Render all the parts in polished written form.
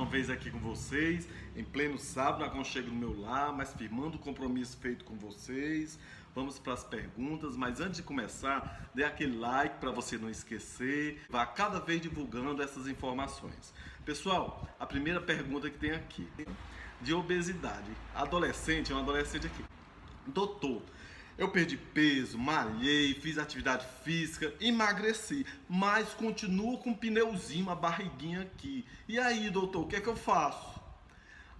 uma vez aqui com vocês, em pleno sábado, no aconchego do meu lar, mas firmando o compromisso feito com vocês. Vamos para as perguntas, mas antes de começar, dê aquele like para você não esquecer, vá cada vez divulgando essas informações. Pessoal, a primeira pergunta que tem aqui, de obesidade. Adolescente, é um adolescente aqui. Doutor, eu perdi peso, malhei, fiz atividade física, emagreci, mas continuo com um pneuzinho, uma barriguinha aqui. E aí, doutor, o que é que eu faço?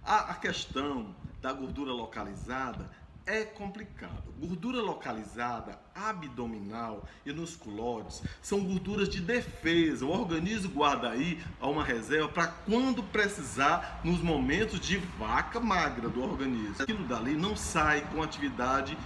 A questão da gordura localizada é complicado. Gordura localizada, abdominal e nos culóides são gorduras de defesa. O organismo guarda aí uma reserva para quando precisar, nos momentos de vaca magra do organismo. Aquilo dali não sai com as atividades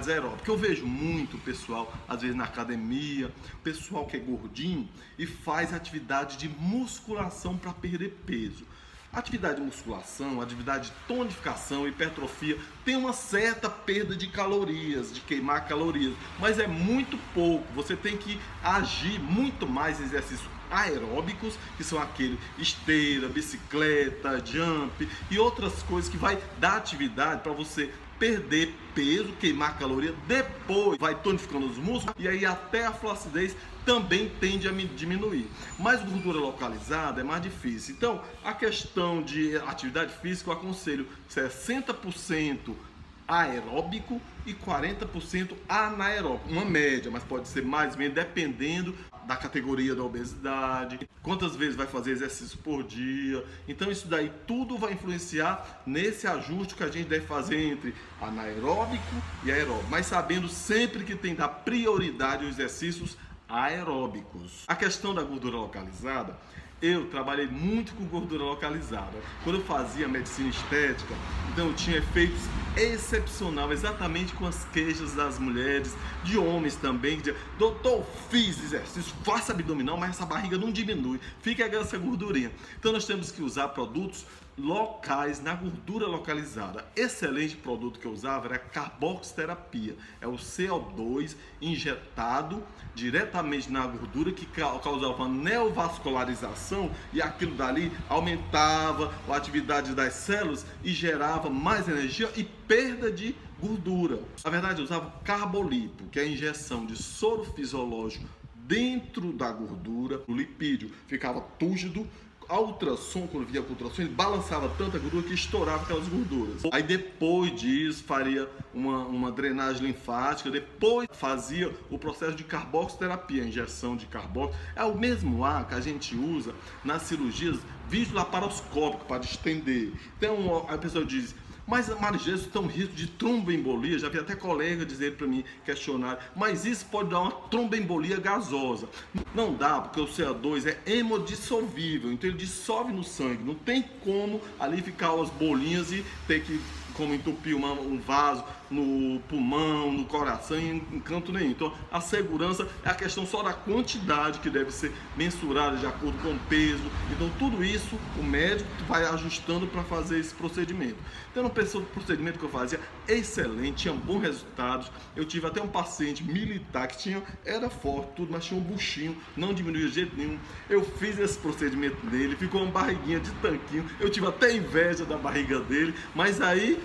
aeróbicas. Eu vejo muito pessoal, às vezes na academia, pessoal que é gordinho e faz atividade de musculação para perder peso. Atividade de musculação, atividade de tonificação, hipertrofia, tem uma certa perda de calorias, de queimar calorias, mas é muito pouco. Você tem que agir muito mais em exercícios aeróbicos, que são aquele esteira, bicicleta, jump e outras coisas que vai dar atividade para você perder peso, queimar caloria, depois vai tonificando os músculos e aí até a flacidez também tende a diminuir. Mas gordura localizada é mais difícil. Então, a questão de atividade física, eu aconselho 60% aeróbico e 40% anaeróbico. Uma média, mas pode ser mais ou menos, dependendo da categoria da obesidade, quantas vezes vai fazer exercício por dia. Então isso daí tudo vai influenciar nesse ajuste que a gente deve fazer entre anaeróbico e aeróbico, mas sabendo sempre que tem que dar prioridade aos exercícios aeróbicos. A questão da gordura localizada, eu trabalhei muito com gordura localizada. Quando eu fazia medicina estética, então eu tinha efeitos excepcionais, exatamente com as queixas das mulheres, de homens também, que diziam: doutor, fiz exercício, faça abdominal, mas essa barriga não diminui, fica essa gordurinha. Então nós temos que usar produtos locais na gordura localizada. Excelente produto que eu usava era a carboxiterapia, é o CO2 injetado diretamente na gordura que causava neovascularização e aquilo dali aumentava a atividade das células e gerava mais energia e perda de gordura. Na verdade eu usava carbolipo, que é a injeção de soro fisiológico dentro da gordura, o lipídio ficava túrgido. A ultrassom, quando via com ultrassom, ele balançava tanta gordura que estourava aquelas gorduras. Aí depois disso faria uma drenagem linfática, depois fazia o processo de carboxiterapia, injeção de carboxo. É o mesmo ar que a gente usa nas cirurgias videolaparoscópicas para distender. Então a pessoa diz: mas Marigê, isso tem um risco de tromboembolia. Já vi até colega dizer para mim, questionário, mas isso pode dar uma tromboembolia gasosa. Não dá, porque o CO2 é hemodissolvível, então ele dissolve no sangue. Não tem como ali ficar as bolinhas e ter que como entupir um vaso no pulmão, no coração, em canto nenhum. Então a segurança é a questão só da quantidade que deve ser mensurada de acordo com o peso. Então tudo isso o médico vai ajustando para fazer esse procedimento. Então no procedimento que eu fazia, excelente, tinha bons resultados. Eu tive até um paciente militar que era forte, tudo, mas tinha um buchinho, não diminuía de jeito nenhum. Eu fiz esse procedimento dele, ficou uma barriguinha de tanquinho. Eu tive até inveja da barriga dele, mas aí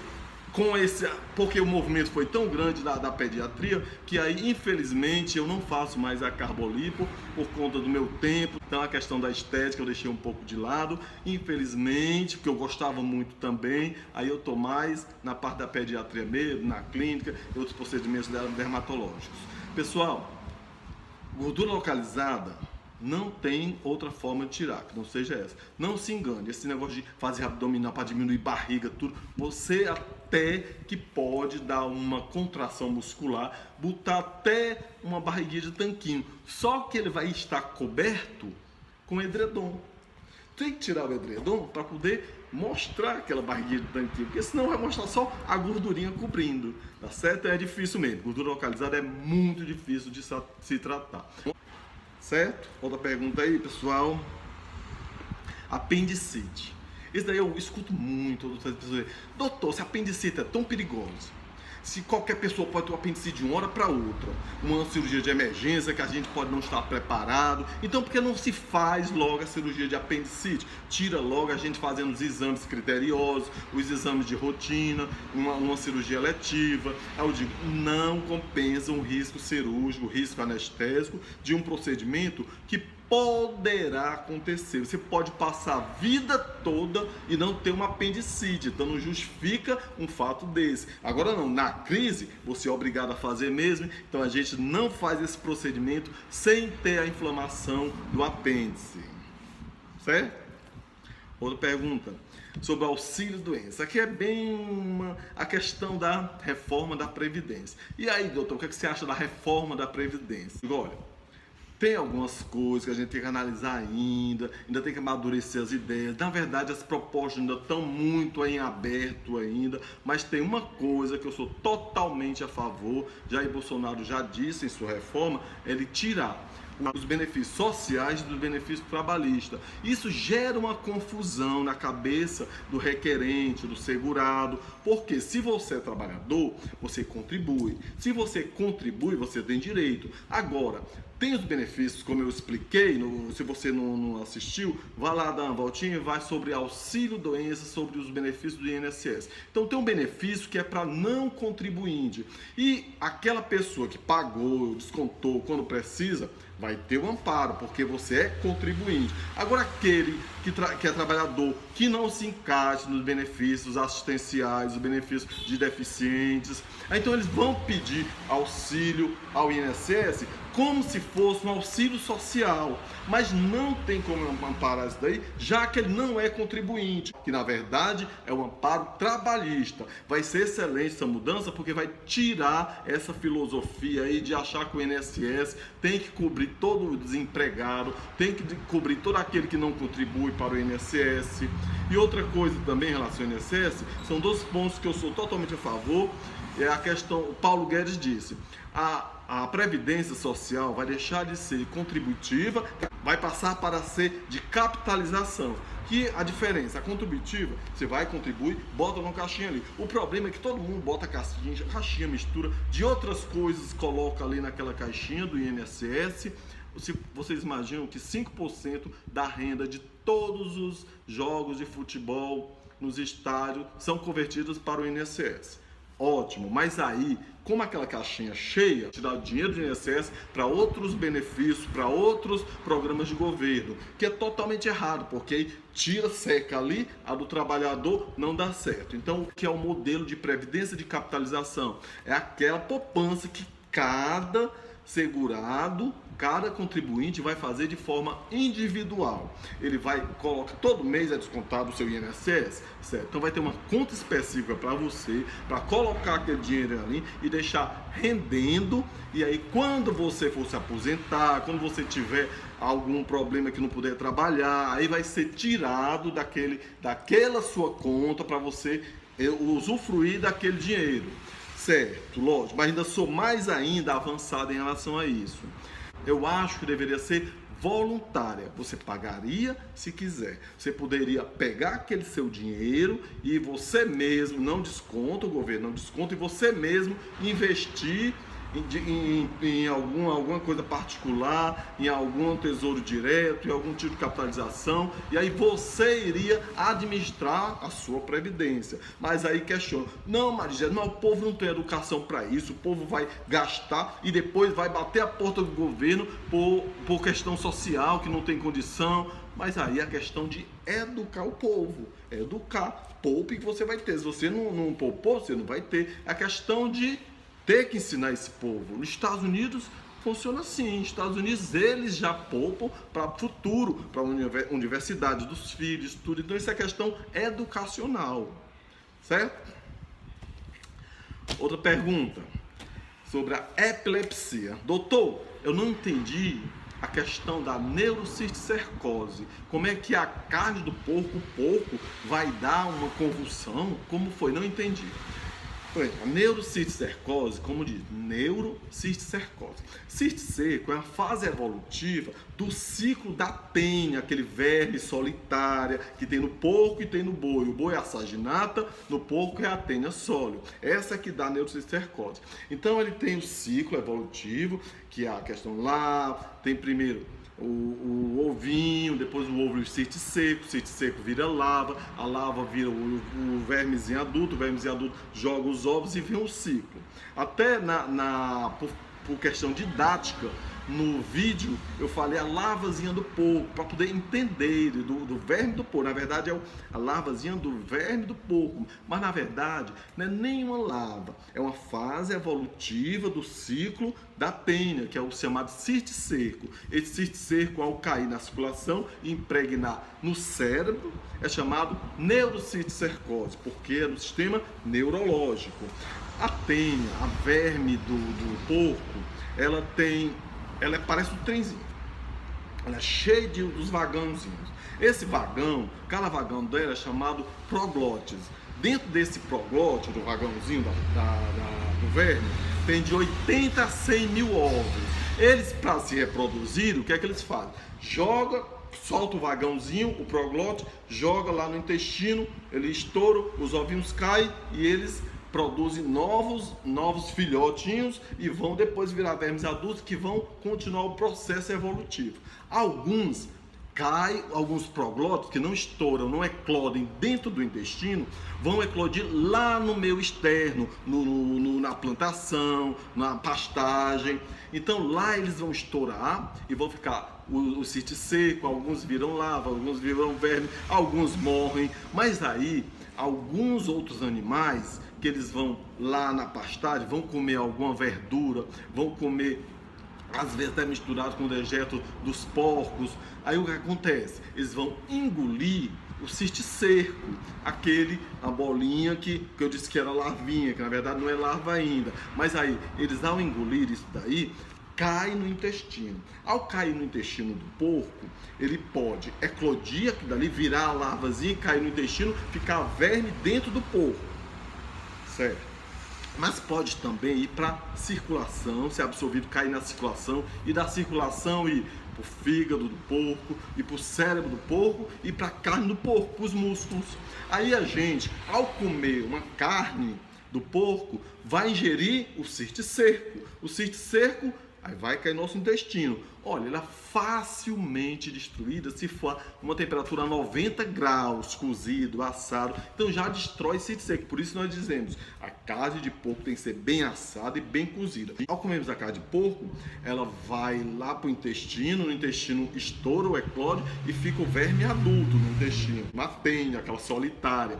porque o movimento foi tão grande da pediatria, que aí infelizmente eu não faço mais a carbolipo por conta do meu tempo. Então a questão da estética eu deixei um pouco de lado, infelizmente, porque eu gostava muito também. Aí eu tô mais na parte da pediatria mesmo, na clínica e outros procedimentos dermatológicos. Pessoal, gordura localizada não tem outra forma de tirar que não seja essa. Não se engane, esse negócio de fazer abdominal para diminuir barriga, tudo, você até que pode dar uma contração muscular, botar até uma barriguinha de tanquinho, só que ele vai estar coberto com edredom. Tem que tirar o edredom para poder mostrar aquela barriguinha de tanquinho, porque senão vai mostrar só a gordurinha cobrindo, tá certo? É difícil mesmo, gordura localizada é muito difícil de se tratar. Certo? Outra pergunta aí, pessoal. Apendicite. Isso daí eu escuto muito outras pessoas dizer: doutor, se apendicite é tão perigoso, se qualquer pessoa pode ter um apendicite de uma hora para outra, uma cirurgia de emergência que a gente pode não estar preparado, então por que não se faz logo a cirurgia de apendicite? Tira logo a gente fazendo os exames criteriosos, os exames de rotina, uma cirurgia eletiva. Aí eu digo, não compensa um risco cirúrgico, risco anestésico de um procedimento que poderá acontecer. Você pode passar a vida toda e não ter uma apendicite, então não justifica um fato desse. Agora não, na crise você é obrigado a fazer mesmo, então a gente não faz esse procedimento sem ter a inflamação do apêndice. Certo? Outra pergunta sobre auxílio doença. Aqui é bem a questão da reforma da Previdência. E aí, doutor, o que você acha da reforma da Previdência? Olha, tem algumas coisas que a gente tem que analisar ainda tem que amadurecer as ideias. Na verdade, as propostas ainda estão muito em aberto ainda, mas tem uma coisa que eu sou totalmente a favor, Jair Bolsonaro já disse em sua reforma, é ele tirar os benefícios sociais dos benefícios trabalhistas. Isso gera uma confusão na cabeça do requerente, do segurado, porque se você é trabalhador, você contribui. Se você contribui, você tem direito. Agora, tem os benefícios, como eu expliquei, se você não assistiu, vá lá dar uma voltinha e vai sobre auxílio doença, sobre os benefícios do INSS. Então tem um benefício que é para não contribuinte. E aquela pessoa que pagou, descontou quando precisa, vai ter um amparo, porque você é contribuinte. Agora aquele que é trabalhador, que não se encaixa nos benefícios assistenciais, os benefícios de deficientes, então eles vão pedir auxílio ao INSS como se fosse um auxílio social, mas não tem como amparar isso daí, já que ele não é contribuinte, que na verdade é um amparo trabalhista. Vai ser excelente essa mudança, porque vai tirar essa filosofia aí de achar que o INSS tem que cobrir todo o desempregado, tem que cobrir todo aquele que não contribui para o INSS. E outra coisa também em relação ao INSS, são dois pontos que eu sou totalmente a favor. É a questão, o Paulo Guedes disse, a Previdência Social vai deixar de ser contributiva, vai passar para ser de capitalização. Que a diferença, a contributiva, você vai contribuir, bota numa caixinha ali. O problema é que todo mundo bota caixinha, mistura de outras coisas, coloca ali naquela caixinha do INSS. Vocês imaginam que 5% da renda de todos os jogos de futebol nos estádios são convertidos para o INSS. Ótimo, mas aí, como aquela caixinha cheia, tirar o dinheiro do INSS para outros benefícios, para outros programas de governo, que é totalmente errado, porque aí tira, seca ali, a do trabalhador não dá certo. Então, o que é o modelo de previdência de capitalização? É aquela poupança que cada segurado, cada contribuinte vai fazer de forma individual. Ele vai colocar, todo mês é descontado o seu INSS, certo? Então vai ter uma conta específica para você, para colocar aquele dinheiro ali e deixar rendendo. E aí quando você for se aposentar, quando você tiver algum problema que não puder trabalhar, aí vai ser tirado daquela sua conta para você usufruir daquele dinheiro. Certo, lógico, mas ainda sou mais ainda avançado em relação a isso. Eu acho que deveria ser voluntária. Você pagaria se quiser. Você poderia pegar aquele seu dinheiro e você mesmo, não desconta, o governo não desconta, e você mesmo investir em alguma coisa particular, em algum tesouro direto, em algum tipo de capitalização, e aí você iria administrar a sua previdência. Mas aí questiona, não, Maria, mas o povo não tem educação para isso, o povo vai gastar e depois vai bater a porta do governo por questão social, que não tem condição. Mas aí a questão de educar o povo, educar, poupe que você vai ter. Se você não poupou, você não vai ter. É a questão de ter que ensinar esse povo. Nos Estados Unidos funciona assim. Nos Estados Unidos eles já poupam para o futuro, para a universidade dos filhos, tudo. Então isso é questão educacional, certo? Outra pergunta sobre a epilepsia. Doutor, eu não entendi a questão da neurocisticercose. Como é que a carne do porco vai dar uma convulsão? Como foi? Não entendi. A neurocisticercose, como diz, neurocisticercose. Cisticerco é a fase evolutiva do ciclo da tênia, aquele verme solitária que tem no porco e tem no boi. O boi é a saginata, no porco é a tênia sólio. Essa é que dá a neurocisticercose. Então ele tem o ciclo evolutivo, que é a questão lá, tem primeiro o ovinho, depois o ovo e o cisticerco vira lava, a lava vira o vermezinho adulto, o vermezinho adulto joga os ovos e vem o ciclo. Até por questão didática, no vídeo eu falei a lavazinha do porco, para poder entender do verme do porco. Na verdade é a lavazinha do verme do porco, mas na verdade não é nenhuma lava, é uma fase evolutiva do ciclo da tênia, que é o chamado cisticerco. Esse cisticerco, ao cair na circulação e impregnar no cérebro, é chamado neurocisticercose, porque é no sistema neurológico. A tênia, a verme do porco, ela parece um trenzinho. Ela é cheia dos vagãozinhos. Esse vagão, cada vagão dela é chamado proglótis. Dentro desse proglótio, do vagãozinho do verme, tem de 80 a 100 mil ovos. Eles, para se reproduzir, o que é que eles fazem? Solta o vagãozinho, o proglótio, joga lá no intestino, ele estoura, os ovinhos caem e eles produzem novos filhotinhos e vão depois virar vermes adultos que vão continuar o processo evolutivo. Alguns proglótios que não estouram, não eclodem dentro do intestino, vão eclodir lá no meio externo, na plantação, na pastagem. Então lá eles vão estourar e vão ficar o cisticerco, alguns viram lava, alguns viram verme, alguns morrem, mas aí alguns outros animais que eles vão lá na pastagem, vão comer alguma verdura, vão comer, às vezes até misturado com o dejeto dos porcos. Aí o que acontece? Eles vão engolir o cisticerco, a bolinha que eu disse que era larvinha, que na verdade não é larva ainda. Mas aí, eles ao engolir isso daí, cai no intestino. Ao cair no intestino do porco, ele pode eclodir aquilo dali, virar a larvazinha, cair no intestino, ficar verme dentro do porco. Certo? Mas pode também ir para circulação, ser absorvido, cair na circulação, e da circulação ir para o fígado do porco, e para o cérebro do porco, e para a carne do porco, para os músculos. Aí a gente, ao comer uma carne do porco, vai ingerir o cisticerco. O cisticerco aí vai cair no nosso intestino. Olha, ela é facilmente destruída se for uma temperatura a 90 graus, cozido, assado. Então já destrói cisticerco. Por isso nós dizemos, a carne de porco tem que ser bem assada e bem cozida. Ao comermos a carne de porco, ela vai lá para o intestino, no intestino estoura o eclode e fica o verme adulto no intestino. Uma tênia, aquela solitária.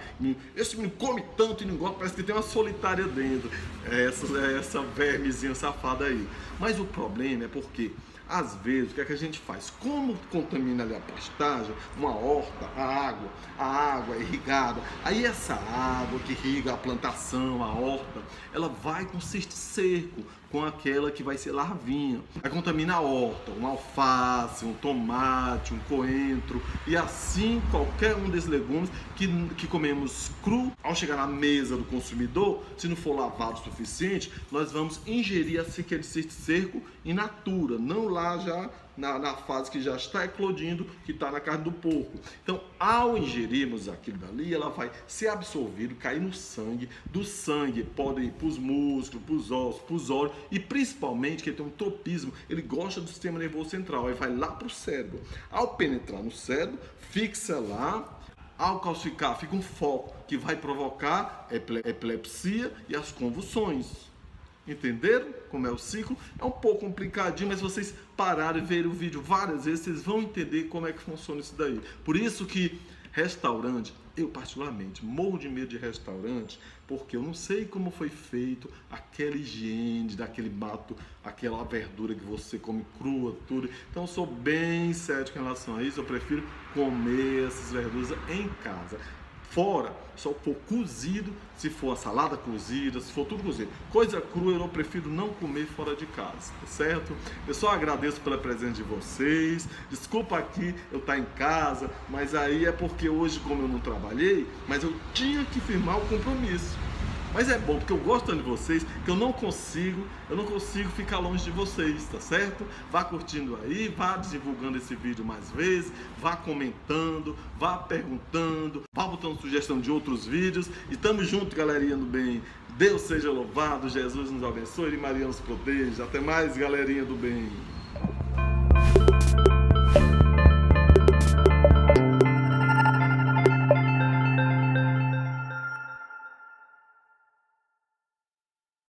Esse menino come tanto e não gosta, parece que tem uma solitária dentro. Essa vermezinha safada aí. Mas o problema é porque às vezes, o que é que a gente faz? Como contamina ali a pastagem, uma horta, a água é irrigada, aí essa água que irriga a plantação, a horta, ela vai com cisticerco, com aquela que vai ser larvinha. Aí contamina a horta, uma alface, um tomate, um coentro, e assim qualquer um desses legumes que comemos cru, ao chegar na mesa do consumidor, se não for lavado o suficiente, nós vamos ingerir aquele cisticerco in natura, não lá já na fase que já está eclodindo, que está na carne do porco. Então, ao ingerirmos aquilo dali, ela vai ser absorvida, cair no sangue, do sangue pode ir para os músculos, para os ossos, para os olhos, e principalmente, que ele tem um tropismo, ele gosta do sistema nervoso central, aí vai lá para o cérebro. Ao penetrar no cérebro, fixa lá, ao calcificar, fica um foco que vai provocar epilepsia e as convulsões. Entenderam como é o ciclo? É um pouco complicadinho, mas se vocês pararem e verem o vídeo várias vezes, vocês vão entender como é que funciona isso daí. Por isso que restaurante, eu particularmente morro de medo de restaurante, porque eu não sei como foi feito aquela higiene daquele mato, aquela verdura que você come crua, tudo. Então eu sou bem cético em relação a isso, eu prefiro comer essas verduras em casa. Fora, só for cozido, se for a salada cozida, se for tudo cozido. Coisa crua eu prefiro não comer fora de casa, tá certo? Eu só agradeço pela presença de vocês. Desculpa aqui eu estar em casa, mas aí é porque hoje, como eu não trabalhei, mas eu tinha que firmar o compromisso. Mas é bom, porque eu gosto tanto de vocês, que eu não consigo ficar longe de vocês, tá certo? Vá curtindo aí, vá divulgando esse vídeo mais vezes, vá comentando, vá perguntando, vá botando sugestão de outros vídeos. E tamo junto, galerinha do bem. Deus seja louvado, Jesus nos abençoe e Maria nos proteja. Até mais, galerinha do bem.